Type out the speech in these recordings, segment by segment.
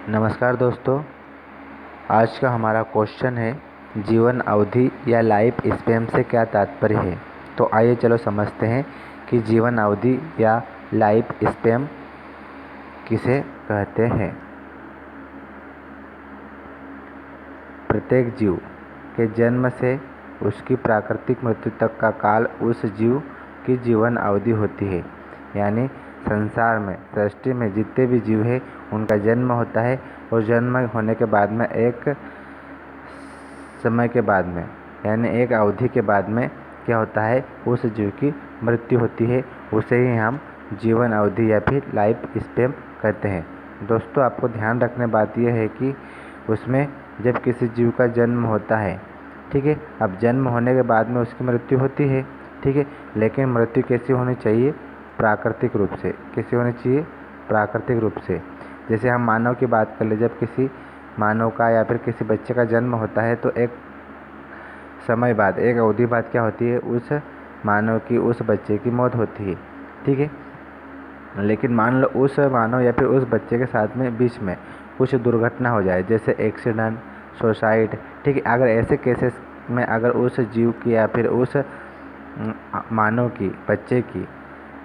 नमस्कार दोस्तों, आज का हमारा क्वेश्चन है जीवन अवधि या लाइफ स्पैन से क्या तात्पर्य है। तो आइए चलो समझते हैं कि जीवन अवधि या लाइफ स्पैन किसे कहते हैं। प्रत्येक जीव के जन्म से उसकी प्राकृतिक मृत्यु तक का काल उस जीव की जीवन अवधि होती है। यानी संसार में, सृष्टि में जितने भी जीव हैं उनका जन्म होता है और जन्म होने के बाद में एक समय के बाद में यानी एक अवधि के बाद में क्या होता है, उस जीव की मृत्यु होती है। उसे ही हम जीवन अवधि या फिर लाइफ स्पैन कहते हैं। दोस्तों, आपको ध्यान रखने बात यह है कि उसमें जब किसी जीव का जन्म होता है, ठीक है, अब जन्म होने के बाद में उसकी मृत्यु होती है, ठीक है, लेकिन मृत्यु कैसी होनी चाहिए? प्राकृतिक रूप से। कैसी होनी चाहिए? प्राकृतिक रूप से। जैसे हम मानव की बात कर ले, जब किसी मानव का या फिर किसी बच्चे का जन्म होता है तो एक समय बाद, एक अवधि बाद क्या होती है, उस मानव की, उस बच्चे की मौत होती है, ठीक है। लेकिन मान लो उस मानव या फिर उस बच्चे के साथ में बीच में कुछ दुर्घटना हो जाए, जैसे एक्सीडेंट, सुसाइड, ठीक है। अगर ऐसे केसेस में अगर उस जीव की या फिर उस मानव की, बच्चे की,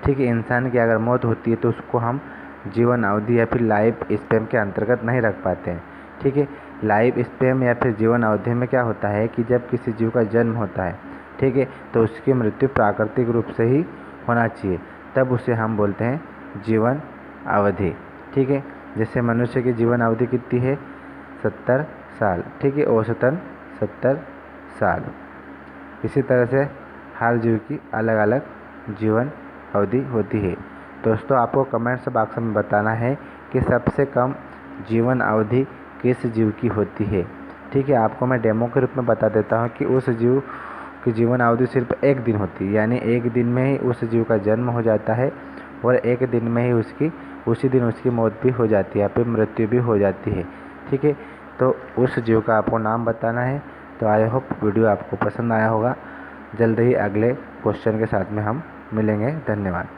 ठीक है, इंसान की अगर मौत होती है तो उसको हम जीवन अवधि या फिर लाइफ स्पैन के अंतर्गत नहीं रख पाते हैं, ठीक है। लाइफ स्पैन या फिर जीवन अवधि में क्या होता है कि जब किसी जीव का जन्म होता है, ठीक है, तो उसकी मृत्यु प्राकृतिक रूप से ही होना चाहिए, तब उसे हम बोलते हैं जीवन अवधि, ठीक है। जैसे मनुष्य की जीवन अवधि कितनी है? 70 साल, ठीक है, औसतन 70 साल। इसी तरह से हर जीव की अलग अलग जीवन अवधि होती है। दोस्तों, आपको कमेंट्स बॉक्स में बताना है कि सबसे कम जीवन अवधि किस जीव की होती है, ठीक है। आपको मैं डेमो के रूप में बता देता हूँ कि उस जीव की जीवन अवधि सिर्फ एक दिन होती है, यानी एक दिन में ही उस जीव का जन्म हो जाता है और एक दिन में ही उसी दिन उसकी मौत भी हो जाती है, फिर मृत्यु भी हो जाती है, ठीक है। तो उस जीव का आपको नाम बताना है। तो आई होप वीडियो आपको पसंद आया होगा। जल्द ही अगले क्वेश्चन के साथ में हम मिलेंगे। धन्यवाद।